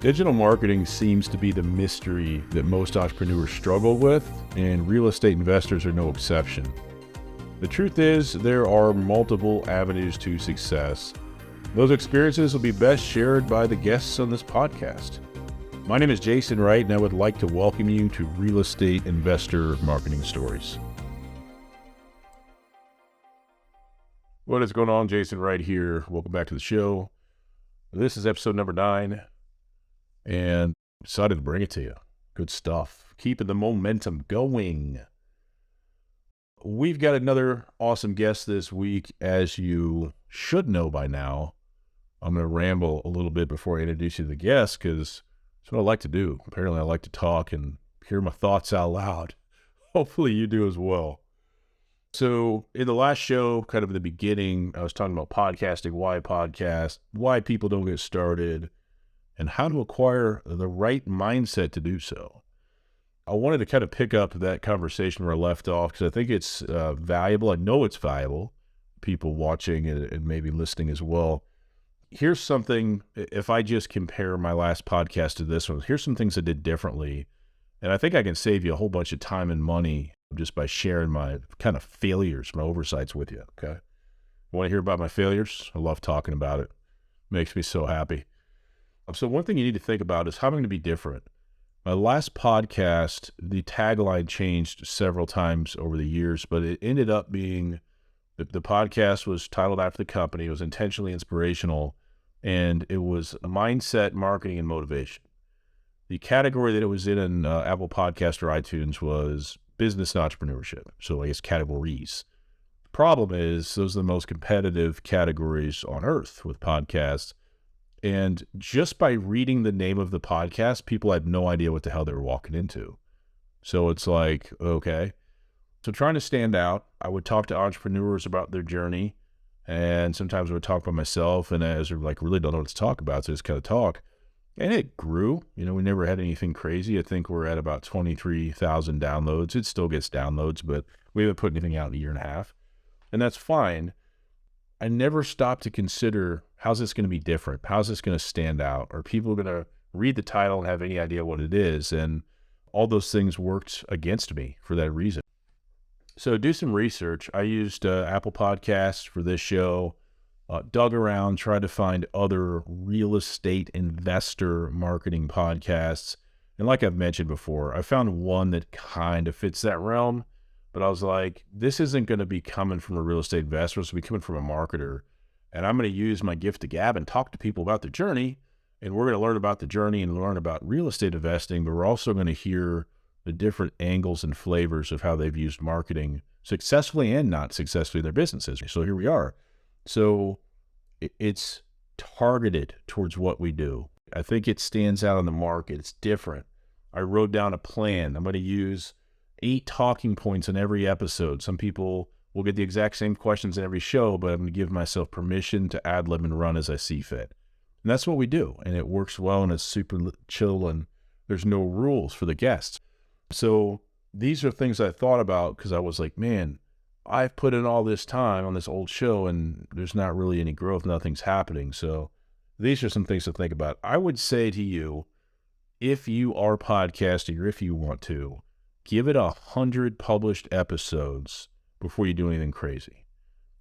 Digital marketing seems to be the mystery that most entrepreneurs struggle with, and real estate investors are no exception. The truth is, there are multiple avenues to success. Those experiences will be best shared by the guests on this podcast. My name is Jason Wright, and I would like to welcome you to Real Estate Investor Marketing Stories. What is going on? Jason Wright here. Welcome back to the show. This is episode number 9. And decided to bring it to you. Good stuff. Keeping the momentum going. We've got another awesome guest this week, as you should know by now. I'm going to ramble a little bit before I introduce you to the guest, because that's what I like to do. Apparently, I like to talk and hear my thoughts out loud. Hopefully, you do as well. So, in the last show, kind of in the beginning, I was talking about podcasting, why podcast, why people don't get started, and how to acquire the right mindset to do so. I wanted to kind of pick up that conversation where I left off because I think it's valuable. I know it's valuable. People watching and maybe listening as well. Here's something, if I just compare my last podcast to this one, here's some things I did differently. And I think I can save you a whole bunch of time and money just by sharing my kind of failures, my oversights with you, okay? Want to hear about my failures? I love talking about it. Makes me so happy. So one thing you need to think about is how I'm going to be different. My last podcast, the tagline changed several times over the years, but it ended up being, the podcast was titled after the company. It was intentionally inspirational, and it was mindset, marketing, and motivation. The category that it was in Apple Podcast or iTunes was business and entrepreneurship. So I guess categories. The problem is those are the most competitive categories on earth with podcasts. And just by reading the name of the podcast, people had no idea what the hell they were walking into. So it's like, okay. So trying to stand out, I would talk to entrepreneurs about their journey. And sometimes I would talk about myself, and as they're like, really don't know what to talk about. So just kind of talk. And it grew. You know, we never had anything crazy. I think we're at about 23,000 downloads. It still gets downloads, but we haven't put anything out in a year and a half. And that's fine. I never stopped to consider, how's this going to be different? How's this going to stand out? Are people going to read the title and have any idea what it is? And all those things worked against me for that reason. So do some research. I used Apple Podcasts for this show, dug around, tried to find other real estate investor marketing podcasts. And like I've mentioned before, I found one that kind of fits that realm. But I was like, this isn't going to be coming from a real estate investor. It's going to be coming from a marketer. And I'm going to use my gift of gab and talk to people about their journey. And we're going to learn about the journey and learn about real estate investing. But we're also going to hear the different angles and flavors of how they've used marketing successfully and not successfully in their businesses. So here we are. So it's targeted towards what we do. I think it stands out in the market. It's different. I wrote down a plan. I'm going to use 8 talking points in every episode. Some people will get the exact same questions in every show, but I'm going to give myself permission to ad-lib and run as I see fit. And that's what we do. And it works well, and it's super chill, and there's no rules for the guests. So these are things I thought about because I was like, man, I've put in all this time on this old show and there's not really any growth. Nothing's happening. So these are some things to think about. I would say to you, if you are podcasting or if you want to, give it 100 published episodes before you do anything crazy,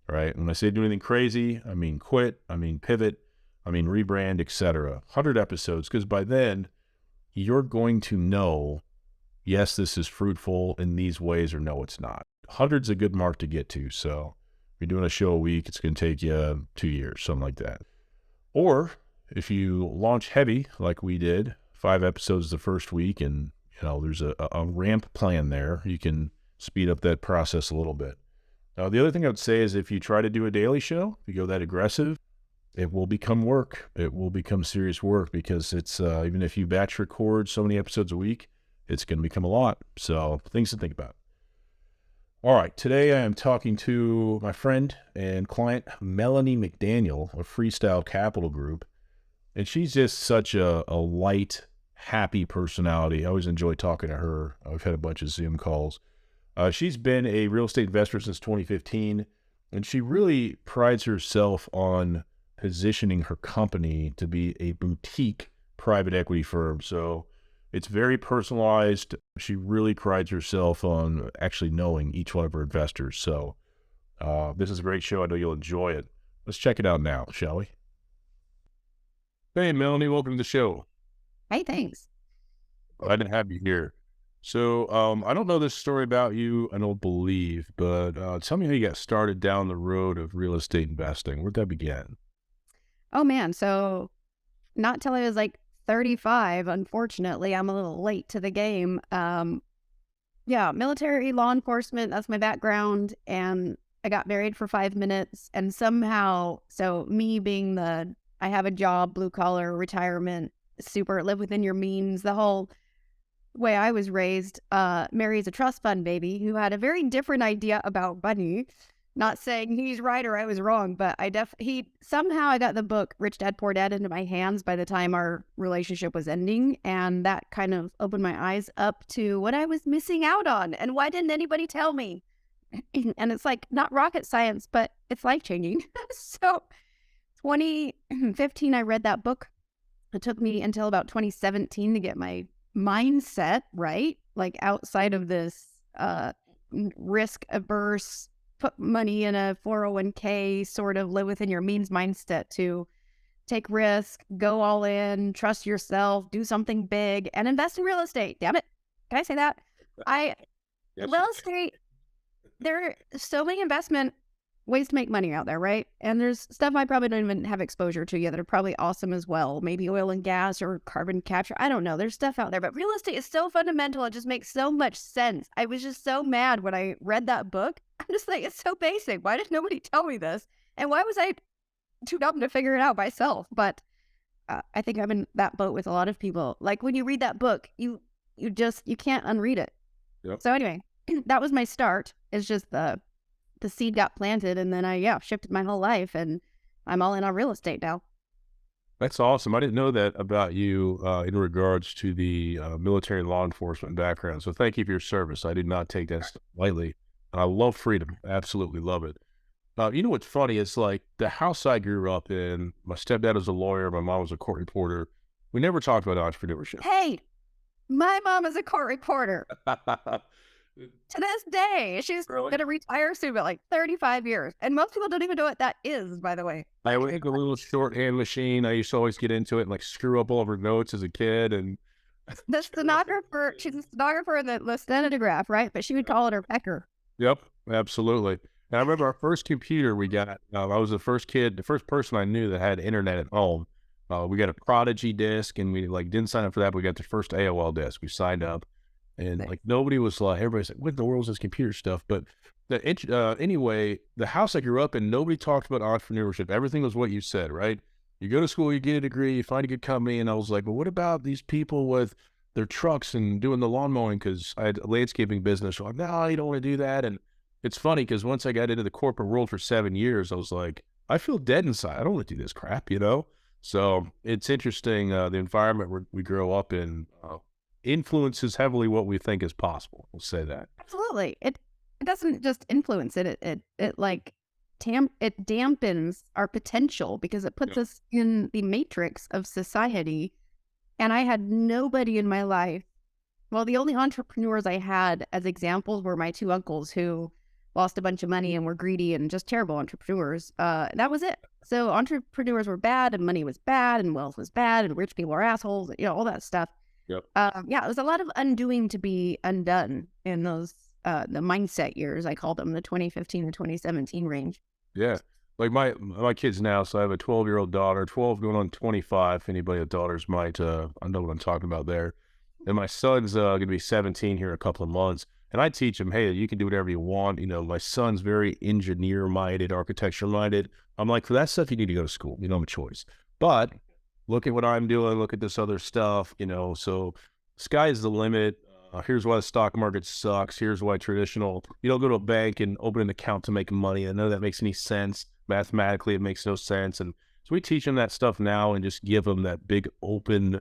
right? When I say do anything crazy, I mean quit, I mean pivot, I mean rebrand, etc. 100 episodes, because by then you're going to know, yes, this is fruitful in these ways, or no, it's not. 100's a good mark to get to. So if you're doing a show a week, it's going to take you 2 years, something like that. Or if you launch heavy like we did, 5 episodes the first week, and there's a ramp plan there. You can speed up that process a little bit. Now, the other thing I would say is if you try to do a daily show, if you go that aggressive, it will become work. It will become serious work because it's, even if you batch record so many episodes a week, it's going to become a lot. So things to think about. All right. Today I am talking to my friend and client, Melanie McDaniel of Freestyle Capital Group. And she's just such a light, happy personality. I always enjoy talking to her. I've had a bunch of Zoom calls. She's been a real estate investor since 2015, and she really prides herself on positioning her company to be a boutique private equity firm. So it's very personalized. She really prides herself on actually knowing each one of her investors. So this is a great show. I know you'll enjoy it. Let's check it out now, shall we? Hey, Melanie, welcome to the show. Hey, thanks. Glad to have you here. So I don't know this story about you, I don't believe, but tell me how you got started down the road of real estate investing. Where'd that begin? Oh, man. So not till I was like 35, unfortunately. I'm a little late to the game. Yeah, military, law enforcement, that's my background. And I got married for 5 minutes. And somehow, so me being I have a job, blue collar, retirement, super live within your means, the whole way I was raised, Mary's a trust fund baby who had a very different idea about money. Not saying he's right or I was wrong, but somehow I got the book Rich Dad Poor Dad into my hands by the time our relationship was ending. And that kind of opened my eyes up to what I was missing out on. And why didn't anybody tell me? And it's like not rocket science, but it's life changing. So 2015, I read that book. It took me until about 2017 to get my mindset right, like outside of this risk averse, put money in a 401k, sort of live within your means mindset to take risk, go all in, trust yourself, do something big, and invest in real estate. Damn it. Can I say that? Real estate, there are so many investment ways to make money out there, right? And there's stuff I probably don't even have exposure to yet that are probably awesome as well. Maybe oil and gas or carbon capture. I don't know. There's stuff out there, but real estate is so fundamental. It just makes so much sense. I was just so mad when I read that book. I'm just like, it's so basic. Why did nobody tell me this? And why was I too dumb to figure it out myself? But I think I'm in that boat with a lot of people. Like when you read that book, you can't unread it. Yep. So anyway, that was my start. It's just the seed got planted, and then I shifted my whole life, and I'm all in on real estate now. That's awesome. I didn't know that about you in regards to the military and law enforcement background. So thank you for your service. I did not take that stuff lightly. And I love freedom. Absolutely love it. You know what's funny? It's like the house I grew up in, my stepdad was a lawyer. My mom was a court reporter. We never talked about entrepreneurship. Hey, my mom is a court reporter. To this day, she's going to retire soon, but like 35 years. And most people don't even know what that is, by the way. I had a little shorthand machine. I used to always get into it and like screw up all of her notes as a kid. And the stenographer, she's a stenographer in the stenograph, right? But she would call it her pecker. Yep, absolutely. And I remember our first computer we got, I was the first person I knew that had internet at home. We got a Prodigy disk, and we like didn't sign up for that, but we got the first AOL disk. We signed up. And like nobody was like, everybody's like, what in the world is this computer stuff? But anyway, the house I grew up in, nobody talked about entrepreneurship. Everything was what you said, right? You go to school, you get a degree, you find a good company. And I was like, well, what about these people with their trucks and doing the lawn mowing? Because I had a landscaping business. So I'm like, no, you don't want to do that. And it's funny because once I got into the corporate world for 7 years, I was like, I feel dead inside. I don't want to do this crap, you know? So it's interesting. The environment we grow up in, influences heavily what we think is possible. We'll say that. Absolutely. It doesn't just influence it. It like it dampens our potential because it puts us in the matrix of society. And I had nobody in my life. Well, the only entrepreneurs I had as examples were my two uncles who lost a bunch of money and were greedy and just terrible entrepreneurs. That was it. So entrepreneurs were bad and money was bad and wealth was bad and rich people were assholes, all that stuff. Yep. It was a lot of undoing to be undone in those, the mindset years, I call them, the 2015 to 2017 range. Yeah. Like my kids now, so I have a 12-year-old daughter, 12 going on 25. If anybody with daughters might, I know what I'm talking about there. And my son's going to be 17 here in a couple of months. And I teach him, hey, you can do whatever you want. My son's very engineer-minded, architecture-minded. I'm like, for that stuff, you need to go to school. You don't have a choice. But look at what I'm doing. Look at this other stuff, so sky's the limit. Here's why the stock market sucks. Here's why you don't go to a bank and open an account to make money. I know that makes any sense. Mathematically, it makes no sense. And so we teach them that stuff now and just give them that big open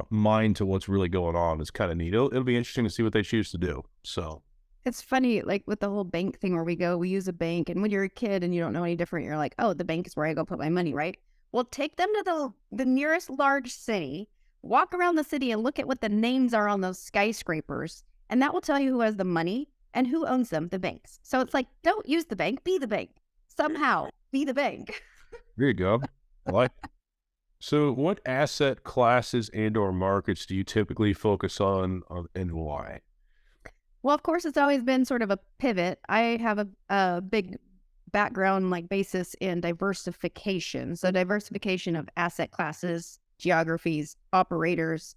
mind to what's really going on. It's kind of neat. It'll be interesting to see what they choose to do. So it's funny, like with the whole bank thing where we use a bank, and when you're a kid and you don't know any different, you're like, oh, the bank is where I go put my money, right? Well, take them to the nearest large city, walk around the city and look at what the names are on those skyscrapers. And that will tell you who has the money and who owns them, the banks. So it's like, don't use the bank, be the bank. Somehow, be the bank. There you go. I like it. So what asset classes and or markets do you typically focus on and why? Well, of course, it's always been sort of a pivot. I have a big background, like basis in diversification. So diversification of asset classes, geographies, operators,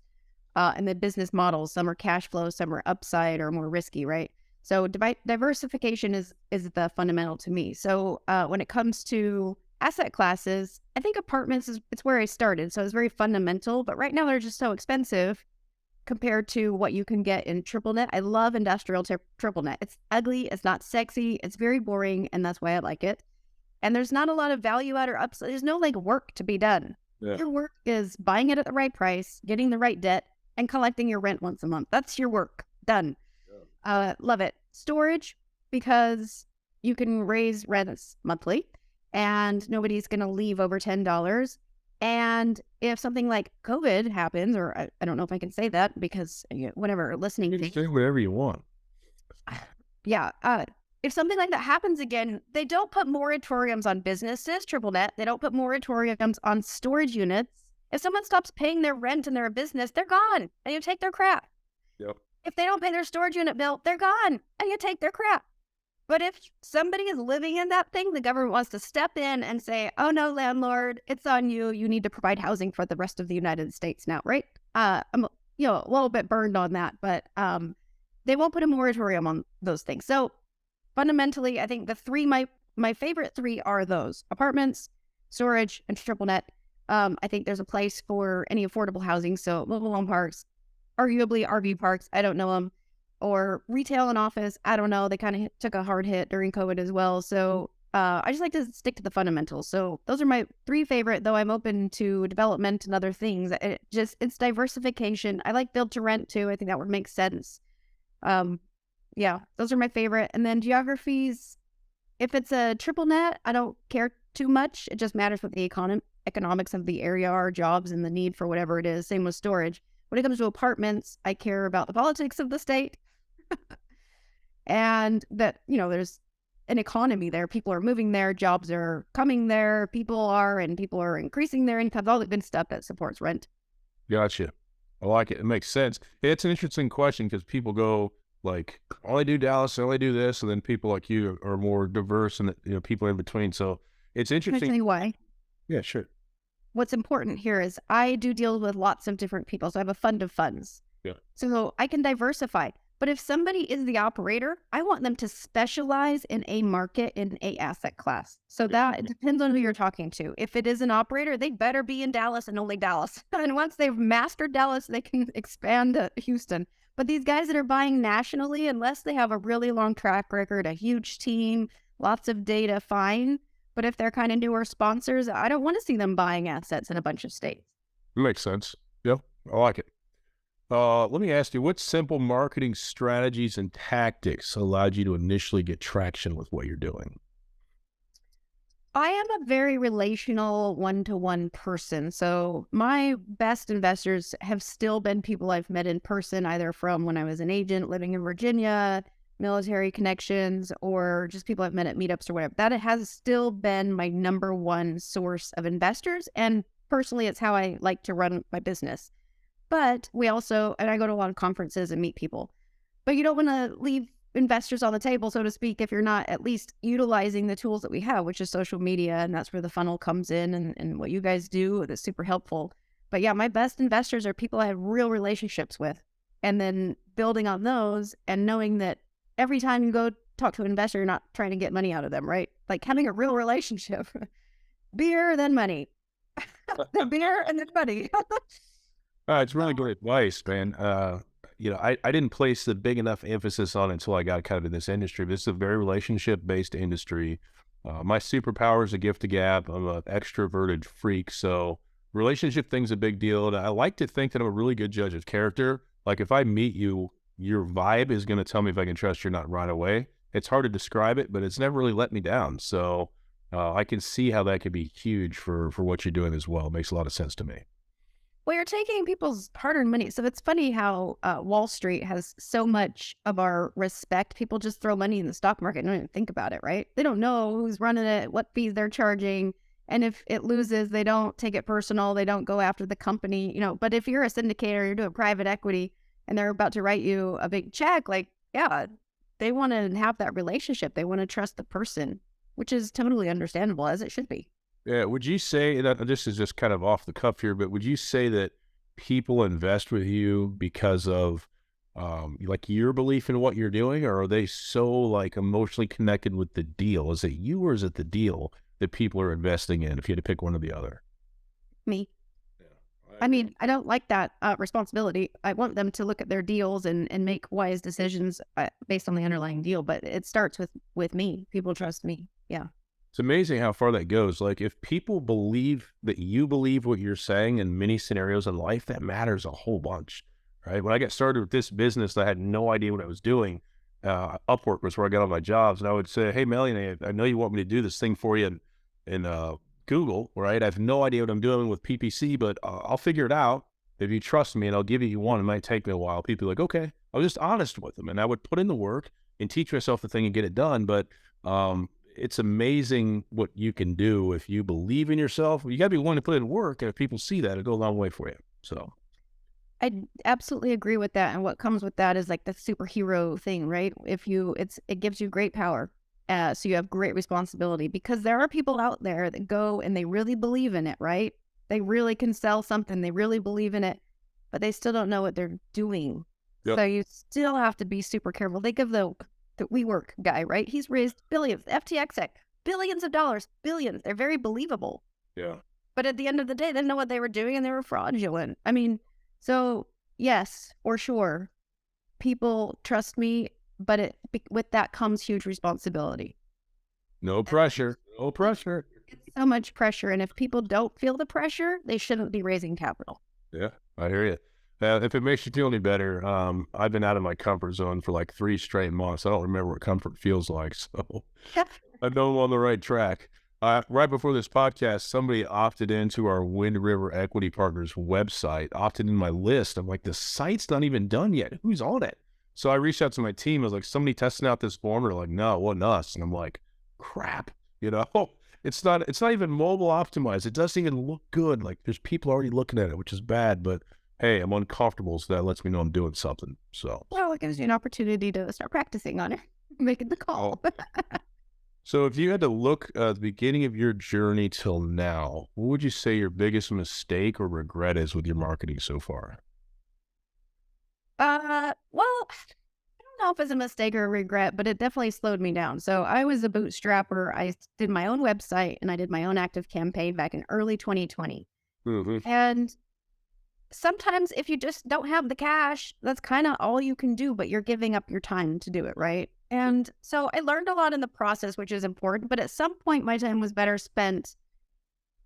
and the business models. Some are cash flow, some are upside or more risky, right? So diversification is the fundamental to me. So when it comes to asset classes, I think apartments it's where I started. So it's very fundamental, but right now they're just so expensive compared to what you can get in triple net. I love industrial triple net. It's ugly, it's not sexy, it's very boring, and that's why I like it. And there's not a lot of value add or upside. There's no like work to be done. Yeah. Your work is buying it at the right price, getting the right debt, and collecting your rent once a month. That's your work. Done. Yeah. Love it. Storage, because you can raise rents monthly and nobody's going to leave over $10. And if something like COVID happens, or I don't know if I can say that because whatever, listening. You can say whatever you want. Yeah. If something like that happens again, they don't put moratoriums on businesses, triple net. They don't put moratoriums on storage units. If someone stops paying their rent and they're a business, they're gone and you take their crap. Yep. If they don't pay their storage unit bill, they're gone and you take their crap. But if somebody is living in that thing, the government wants to step in and say, oh no, landlord, it's on you. You need to provide housing for the rest of the United States now, right? I'm a little bit burned on that, but they won't put a moratorium on those things. So fundamentally, I think the three, my favorite three are those: apartments, storage, and triple net. I think there's a place for any affordable housing. So mobile home parks, arguably RV parks, I don't know them, or retail and office, I don't know. They kind of took a hard hit during COVID as well. So I just like to stick to the fundamentals. So those are my three favorite, though I'm open to development and other things. It's diversification. I like build to rent too. I think that would make sense. Yeah, those are my favorite. And then geographies, if it's a triple net, I don't care too much. It just matters what the economics of the area are, jobs and the need for whatever it is. Same with storage. When it comes to apartments, I care about the politics of the state and that, there's an economy there. People are moving there, jobs are coming there, people are increasing their incomes, all the good stuff that supports rent. Gotcha. I like it. It makes sense. It's an interesting question because people go like, I only do Dallas, I only do this. And then people like you are more diverse and people in between. So it's interesting. Can I tell you why? Yeah, sure. What's important here is I do deal with lots of different people. So I have a fund of funds. Yeah. So I can diversify. But if somebody is the operator, I want them to specialize in a market, in a asset class. So that it depends on who you're talking to. If it is an operator, they better be in Dallas and only Dallas. And once they've mastered Dallas, they can expand to Houston. But these guys that are buying nationally, unless they have a really long track record, a huge team, lots of data, fine. But if they're kind of newer sponsors, I don't want to see them buying assets in a bunch of states. Makes sense. Yep. I like it. Let me ask you, what simple marketing strategies and tactics allowed you to initially get traction with what you're doing? I am a very relational one-to-one person. So my best investors have still been people I've met in person, either from when I was an agent living in Virginia, military connections, or just people I've met at meetups or whatever. That has still been my number one source of investors. And personally, it's how I like to run my business. But I go to a lot of conferences and meet people. But you don't want to leave investors on the table, so to speak, if you're not at least utilizing the tools that we have, which is social media. And that's where the funnel comes in and what you guys do that's super helpful. But yeah, my best investors are people I have real relationships with. And then building on those and knowing that every time you go talk to an investor, you're not trying to get money out of them, right? Like having a real relationship. Beer, then money. Then beer, and then money. It's really great advice, man. I didn't place the big enough emphasis on it until I got kind of in this industry. This is a very relationship-based industry. My superpower is a gift of gab. I'm an extroverted freak, so relationship thing's a big deal. And I like to think that I'm a really good judge of character. Like if I meet you, your vibe is going to tell me if I can trust you or not right away. It's hard to describe it, but it's never really let me down. So I can see how that could be huge for what you're doing as well. It makes a lot of sense to me. Well, you're taking people's hard-earned money. So it's funny how Wall Street has so much of our respect. People just throw money in the stock market and don't even think about it, right? They don't know who's running it, what fees they're charging. And if it loses, they don't take it personal. They don't go after the company, But if you're a syndicator, you're doing private equity, and they're about to write you a big check, yeah, they want to have that relationship. They want to trust the person, which is totally understandable, as it should be. Yeah, would you say that this is just kind of off the cuff here, but would you say that people invest with you because of your belief in what you're doing, or are they so emotionally connected with the deal? Is it you or is it the deal that people are investing in if you had to pick one or the other? Me. Yeah. I mean, I don't like that responsibility. I want them to look at their deals and make wise decisions based on the underlying deal. But it starts with me. People trust me. Yeah. It's amazing how far that goes. If people believe that you believe what you're saying in many scenarios in life, that matters a whole bunch, right? When I got started with this business, I had no idea what I was doing. Upwork was where I got all my jobs. And I would say, hey, Melanie, I know you want me to do this thing for you in Google, right? I have no idea what I'm doing with PPC, but I'll figure it out. If you trust me and I'll give you one, it might take me a while. People are like, okay. I was just honest with them, and I would put in the work and teach myself the thing and get it done. But it's amazing what you can do if you believe in yourself. You got to be willing to put in work, and if people see that, it'll go a long way for you. So I absolutely agree with that. And what comes with that is the superhero thing, right? It gives you great power. So you have great responsibility, because there are people out there that go and they really believe in it, right? They really can sell something. They really believe in it, but they still don't know what they're doing. Yep. So you still have to be super careful. Think of the WeWork guy, right? He's raised billions, FTX, billions of dollars, billions. They're very believable. Yeah. But at the end of the day, they didn't know what they were doing and they were fraudulent. I mean, so yes, for sure, people trust me, but with that comes huge responsibility. No pressure. No pressure. It's so much pressure. And if people don't feel the pressure, they shouldn't be raising capital. Yeah, I hear you. If it makes you feel any better, I've been out of my comfort zone for 3 straight months. I don't remember what comfort feels like, so I know I'm on the right track. Right before this podcast, somebody opted into our Wind River Equity Partners website, opted in my list. I'm like, the site's not even done yet. Who's on it? So I reached out to my team. I was like, somebody testing out this form? They're like, no, it wasn't us. And I'm like, crap, it's not even mobile optimized. It doesn't even look good. There's people already looking at it, which is bad, but hey, I'm uncomfortable, so that lets me know I'm doing something. So, well, it gives you an opportunity to start practicing on it, making the call. So if you had to look at the beginning of your journey till now, what would you say your biggest mistake or regret is with your marketing so far? Well, I don't know if it's a mistake or a regret, but it definitely slowed me down. So I was a bootstrapper. I did my own website and I did my own ActiveCampaign back in early 2020. Mm-hmm. And sometimes if you just don't have the cash, that's kind of all you can do, but you're giving up your time to do it, right? And so I learned a lot in the process, which is important. But at some point, my time was better spent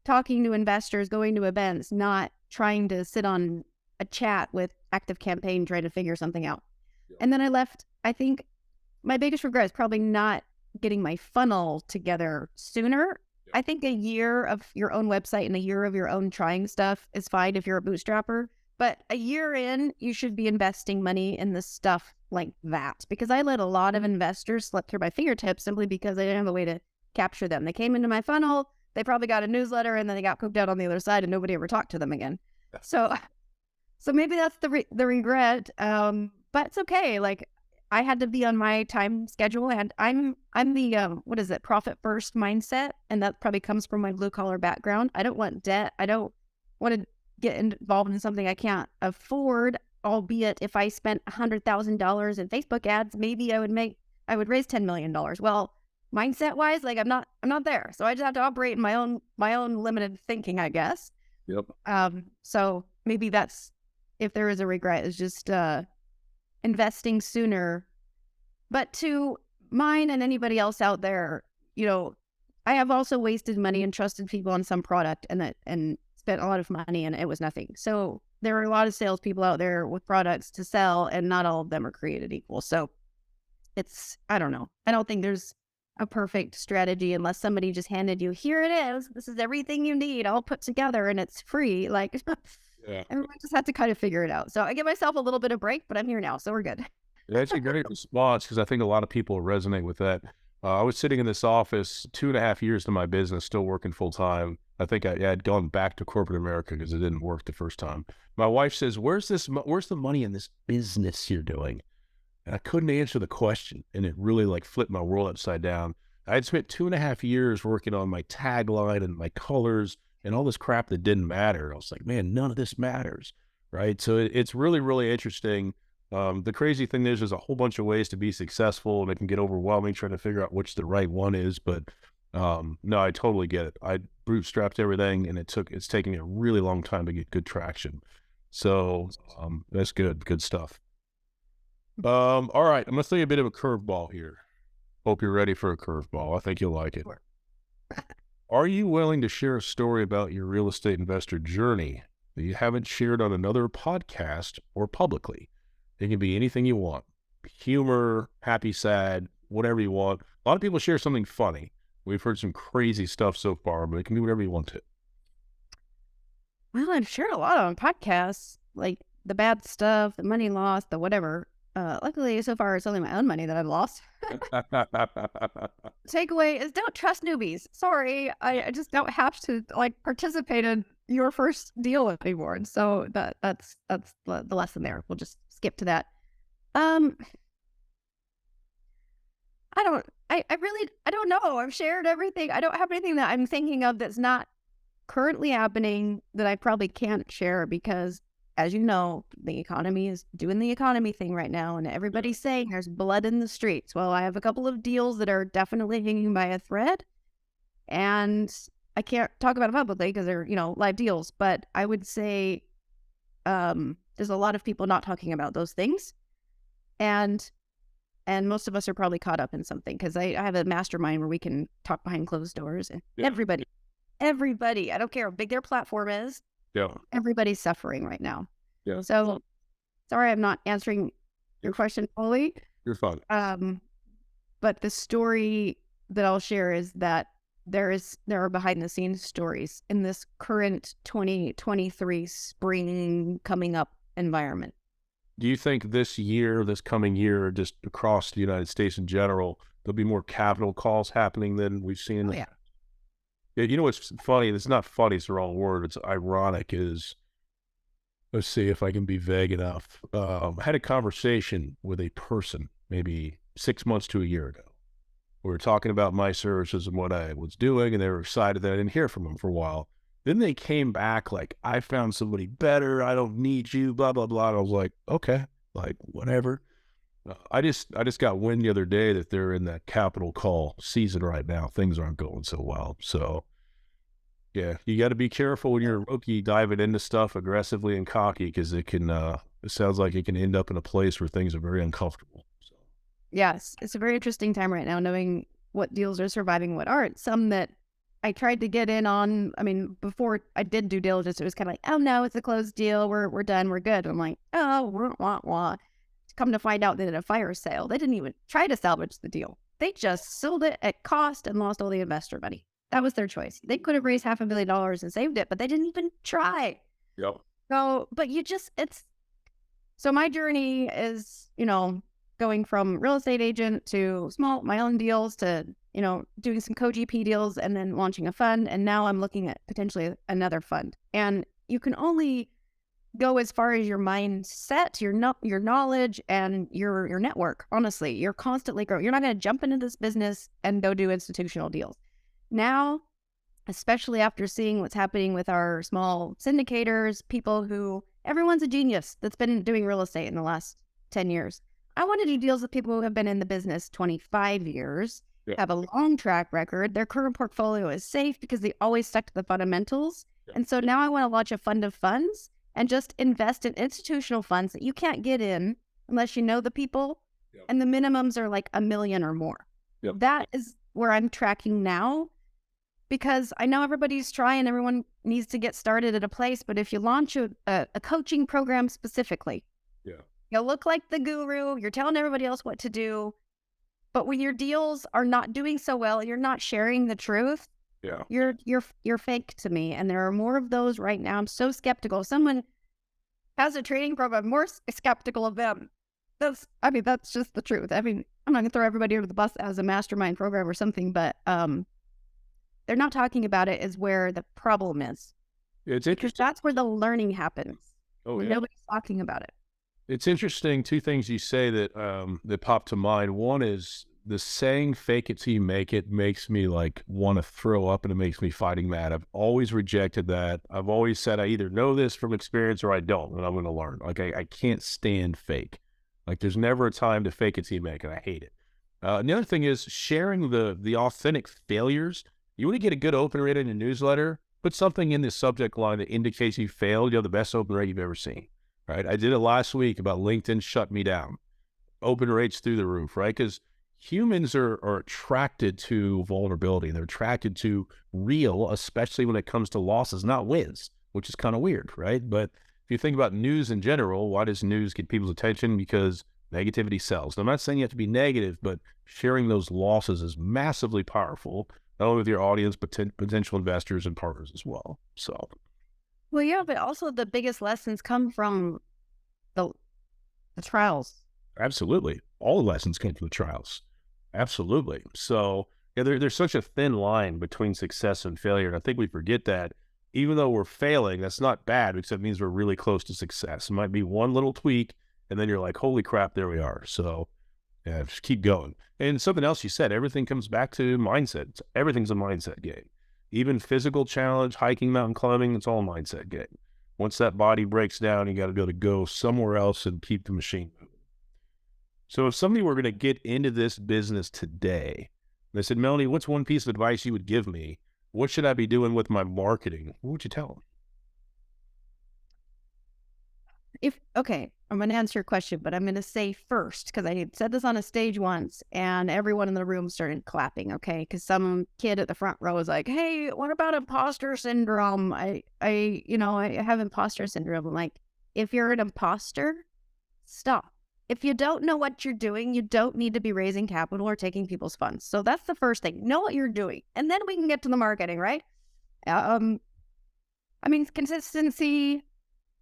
talking to investors, going to events, not trying to sit on a chat with ActiveCampaign trying to figure something out. Yeah. And then I left. I think my biggest regret is probably not getting my funnel together sooner. I think a year of your own website and a year of your own trying stuff is fine if you're a bootstrapper. But a year in, you should be investing money in the stuff like that. Because I let a lot of investors slip through my fingertips simply because I didn't have a way to capture them. They came into my funnel, they probably got a newsletter, and then they got cooked out on the other side and nobody ever talked to them again. So maybe that's the regret. But it's okay. I had to be on my time schedule, and I'm the profit first mindset, and that probably comes from my blue collar background. I don't want debt. I don't want to get involved in something I can't afford. Albeit, if I spent $100,000 in Facebook ads, maybe I would raise $10 million. Well, mindset wise, I'm not there. So I just have to operate in my own limited thinking, I guess. Yep. So maybe that's, if there is a regret, is just investing sooner. But to mine and anybody else out there, I have also wasted money and trusted people on some product and spent a lot of money and it was nothing. So there are a lot of salespeople out there with products to sell, and not all of them are created equal. So I don't know. I don't think there's a perfect strategy unless somebody just handed you, here it is. This is everything you need all put together and it's free. Like everyone just had to kind of figure it out. So I give myself a little bit of break, but I'm here now. So we're good. That's a great response because I think a lot of people resonate with that. I was sitting in this office 2.5 years to my business, still working full time. I think I had gone back to corporate America because it didn't work the first time. My wife says, where's the money in this business you're doing? And I couldn't answer the question. And it really like flipped my world upside down. I had spent 2.5 years working on my tagline and my colors and all this crap that didn't matter. I was like, man, none of this matters. Right. So it's really, really interesting. The crazy thing is there's a whole bunch of ways to be successful and it can get overwhelming trying to figure out which the right one is. But no, I totally get it. I bootstrapped everything and it's taking a really long time to get good traction. So that's good stuff. All right, I'm going to throw you a bit of a curveball here. Hope you're ready for a curveball. I think you'll like it. Sure. Are you willing to share a story about your real estate investor journey that you haven't shared on another podcast or publicly? It can be anything you want. Humor, happy, sad, whatever you want. A lot of people share something funny. We've heard some crazy stuff so far, but it can be whatever you want to. Well, I've shared a lot on podcasts, like the bad stuff, the money lost, the whatever. Luckily, so far, it's only my own money that I've lost. Takeaway is don't trust newbies. Sorry, I just don't have to like participate in your first deal anymore. And so that's the lesson there. We'll just skip to that. I don't know. I've shared everything. I don't have anything that I'm thinking of that's not currently happening that I probably can't share because, as you know, the economy is doing the economy thing right now, and everybody's saying there's blood in the streets. Well, I have a couple of deals that are definitely hanging by a thread, and I can't talk about it publicly because they're, live deals. But I would say there's a lot of people not talking about those things, and most of us are probably caught up in something because I have a mastermind where we can talk behind closed doors, and everybody, I don't care how big their platform is. Yeah. Everybody's suffering right now. Yeah. So sorry, I'm not answering your question fully. You're fine. But the story that I'll share is that there are behind the scenes stories in this current 2023 spring coming up environment. Do you think this coming year, just across the United States in general, there'll be more capital calls happening than we've seen? Yeah. Yeah, you know what's funny? It's not funny, it's the wrong word. It's ironic is, let's see if I can be vague enough. I had a conversation with a person maybe 6 months to a year ago. We were talking about my services and what I was doing, and they were excited that I didn't hear from them for a while. Then they came back like, I found somebody better. I don't need you, blah, blah, blah. And I was like, okay, like whatever. I just got wind the other day that they're in that capital call season right now. Things aren't going so well. So yeah, you got to be careful when you're a rookie diving into stuff aggressively and cocky because it sounds like it can end up in a place where things are very uncomfortable. So. Yes, it's a very interesting time right now, knowing what deals are surviving, what aren't. Some that I tried to get in on, before I did due diligence, it was kind of like, oh no, it's a closed deal. We're done. We're good. I'm like, oh, wah. Come to find out they did a fire sale. They didn't even try to salvage the deal. They just sold it at cost and lost all the investor money. That was their choice. They could have raised $500,000 and saved it, but they didn't even try. Yep. So, but so my journey is, going from real estate agent to my own deals to, doing some co-GP deals and then launching a fund. And now I'm looking at potentially another fund. And you can only go as far as your mindset, your knowledge, and your network. Honestly, you're constantly growing. You're not going to jump into this business and go do institutional deals. Now, especially after seeing what's happening with our small syndicators, everyone's a genius that's been doing real estate in the last 10 years. I want to do deals with people who have been in the business 25 years, have a long track record. Their current portfolio is safe because they always stuck to the fundamentals. Yeah. And so now I want to launch a fund of funds and just invest in institutional funds that you can't get in unless you know the people. Yep. And the minimums are like $1 million or more. Yep. That is where I'm tracking now, because I know everybody's trying, everyone needs to get started at a place, but if you launch a coaching program specifically, you look like the guru, you're telling everybody else what to do, But when your deals are not doing so well, you're not sharing the truth. Yeah. You're fake to me. And there are more of those right now. I'm so skeptical. If someone has a training program, I'm more skeptical of them. That's just the truth. I mean, I'm not gonna throw everybody under the bus as a mastermind program or something, but they're not talking about it is where the problem is. It's Because interesting. that's where the learning happens. Oh, When yeah. nobody's talking about it. It's interesting. Two things you say that pop to mind. One is the saying "fake it till you make it" makes me like want to throw up, and it makes me fighting mad. I've always rejected that. I've always said I either know this from experience or I don't, and I'm going to learn. Like I can't stand fake. Like there's never a time to fake it till you make it. I hate it. And the other thing is sharing the authentic failures. You want to get a good open rate in your newsletter, put something in the subject line that indicates you failed. You have the best open rate you've ever seen. Right? I did it last week about LinkedIn shut me down. Open rates through the roof, right? Because humans are attracted to vulnerability. They're attracted to real, especially when it comes to losses, not wins, which is kind of weird, right? But if you think about news in general, why does news get people's attention? Because negativity sells. Now, I'm not saying you have to be negative, but sharing those losses is massively powerful, not only with your audience, but potential investors and partners as well. So, Well, yeah, but also the biggest lessons come from the trials. absolutely. All the lessons came from the trials. Absolutely. So yeah, there's such a thin line between success and failure. And I think we forget that even though we're failing, that's not bad because it means we're really close to success. It might be one little tweak and then you're like, holy crap, there we are. So yeah, just keep going. And something else you said, everything comes back to mindset. Everything's a mindset game. Even physical challenge, hiking, mountain climbing, it's all a mindset game. Once that body breaks down, you got to be able to go somewhere else and keep the machine moving. So if somebody were going to get into this business today, they said, Melanie, what's one piece of advice you would give me? What should I be doing with my marketing? What would you tell them? Okay, I'm going to answer your question, but I'm going to say first, because I said this on a stage once and everyone in the room started clapping, okay? Because some kid at the front row was like, hey, what about imposter syndrome? I have imposter syndrome. I'm like, if you're an imposter, stop. If you don't know what you're doing, you don't need to be raising capital or taking people's funds. So that's the first thing. Know what you're doing. And then we can get to the marketing, right? Consistency,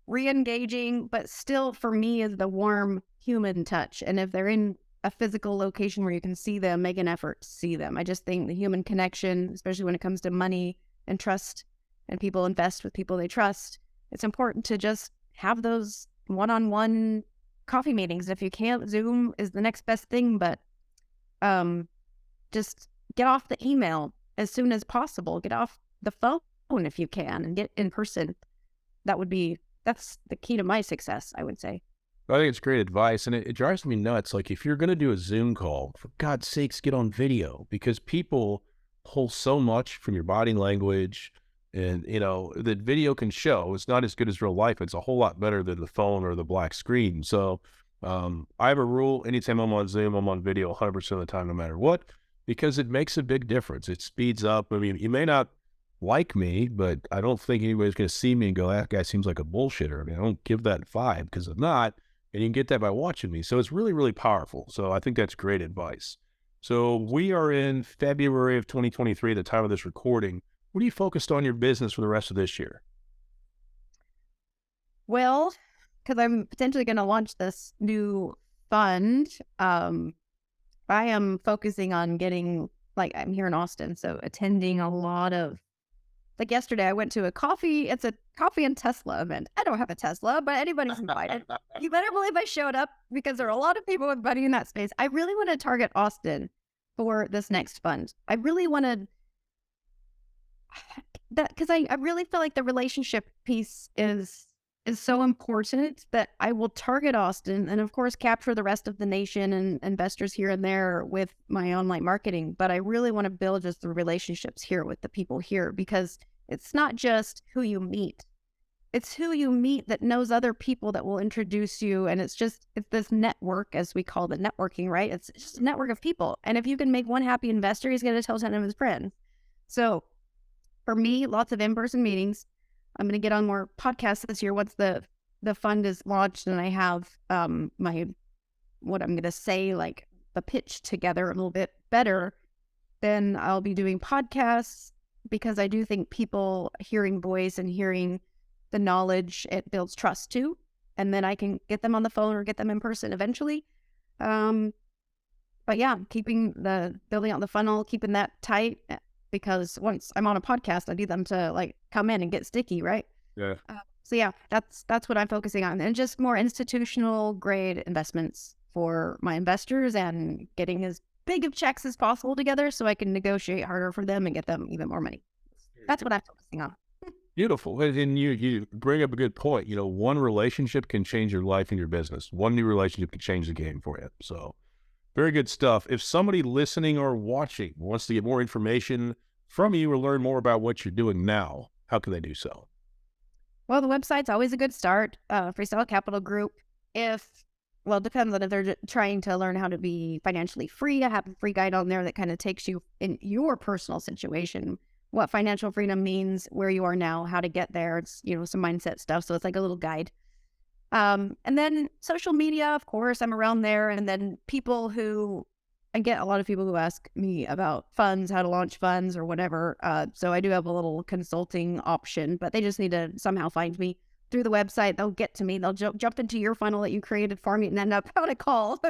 re-engaging, but still for me is the warm human touch. And if they're in a physical location where you can see them, make an effort to see them. I just think the human connection, especially when it comes to money and trust, and people invest with people they trust, it's important to just have those one-on-one coffee meetings. If you can't, Zoom is the next best thing, but just get off the email as soon as possible. Get off the phone if you can and get in person. That's the key to my success, I would say. I think it's great advice, and it drives me nuts. Like if you're going to do a Zoom call, for God's sakes, get on video, because people pull so much from your body language, and that video can show. It's not as good as real life. It's a whole lot better than the phone or the black screen. So I have a rule: anytime I'm on Zoom, I'm on video 100% of the time, no matter what, because it makes a big difference. It speeds up. I mean, you may not like me, but I don't think anybody's going to see me and go, that guy seems like a bullshitter. I mean, I don't give that vibe, because I'm not, and you can get that by watching me. So it's really, really powerful. So I think that's great advice. So we are in February of 2023, at the time of this recording. What are you focused on your business for the rest of this year? Well, because I'm potentially going to launch this new fund, I am focusing on getting, I'm here in Austin, so attending a lot of, yesterday I went to it's a coffee and Tesla event. I don't have a Tesla, but anybody's invited. You better believe I showed up, because there are a lot of people with money in that space. I really want to target Austin for this next fund. I really want to, because I really feel like the relationship piece is so important that I will target Austin and of course capture the rest of the nation and investors here and there with my online marketing. But I really want to build just the relationships here with the people here, because it's not just who you meet. It's who you meet that knows other people that will introduce you. And it's this network, as we call the networking, right? It's just a network of people. And if you can make one happy investor, he's going to tell 10 of his friends. So for me, lots of in-person meetings. I'm going to get on more podcasts this year once the fund is launched and I have what I'm going to say, the pitch together a little bit better, then I'll be doing podcasts, because I do think people hearing voice and hearing the knowledge, it builds trust too. And then I can get them on the phone or get them in person eventually. But yeah, building out the funnel, keeping that tight, because once I'm on a podcast, I need them to like come in and get sticky, right? Yeah. So yeah, that's what I'm focusing on, and just more institutional grade investments for my investors, and getting as big of checks as possible together so I can negotiate harder for them and get them even more money. That's what I'm focusing on. Beautiful. And you bring up a good point. You know, one relationship can change your life and your business. One new relationship can change the game for you. So very good stuff. If somebody listening or watching wants to get more information from you or learn more about what you're doing now, how can they do so? Well, the website's always a good start. Freestyle Capital Group. It depends on if they're trying to learn how to be financially free. I have a free guide on there that kind of takes you in your personal situation, what financial freedom means, where you are now, how to get there. It's, some mindset stuff. So it's like a little guide. And then social media, of course, I'm around there. And then I get a lot of people who ask me about funds, how to launch funds or whatever. So I do have a little consulting option, but they just need to somehow find me through the website. They'll get to me. They'll jump into your funnel that you created for me and end up on a call.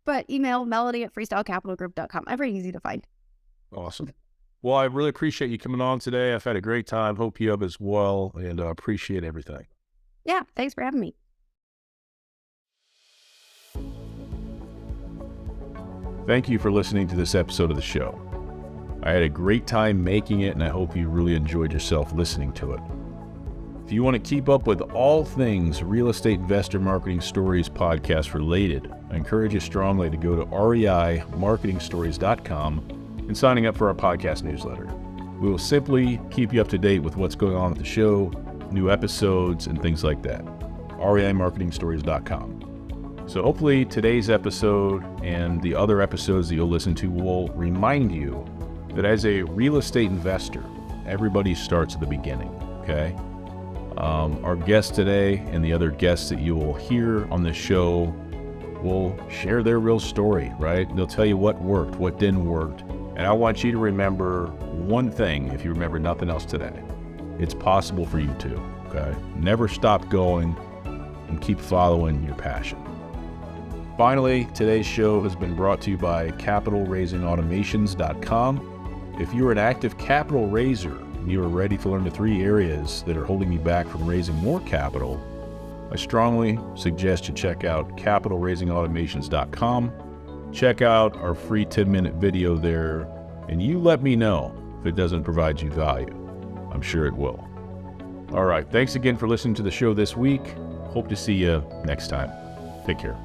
But email Melanie@freestylecapitalgroup.com. Very easy to find. Awesome. Well, I really appreciate you coming on today. I've had a great time. Hope you have as well, and appreciate everything. Yeah, thanks for having me. Thank you for listening to this episode of the show. I had a great time making it, and I hope you really enjoyed yourself listening to it. If you want to keep up with all things Real Estate Investor Marketing Stories podcast related, I encourage you strongly to go to reimarketingstories.com and signing up for our podcast newsletter. We will simply keep you up to date with what's going on at the show, new episodes, and things like that. reimarketingstories.com. So hopefully today's episode and the other episodes that you'll listen to will remind you that as a real estate investor, everybody starts at the beginning, okay? Our guest today and the other guests that you will hear on this show will share their real story, right? They'll tell you what worked, what didn't work. And I want you to remember one thing, if you remember nothing else today. It's possible for you too, okay? Never stop going and keep following your passion. Finally, today's show has been brought to you by capitalraisingautomations.com. If you're an active capital raiser and you are ready to learn the 3 areas that are holding you back from raising more capital, I strongly suggest you check out capitalraisingautomations.com. Check out our free 10-minute video there, and you let me know if it doesn't provide you value. I'm sure it will. All right, thanks again for listening to the show this week. Hope to see you next time. Take care.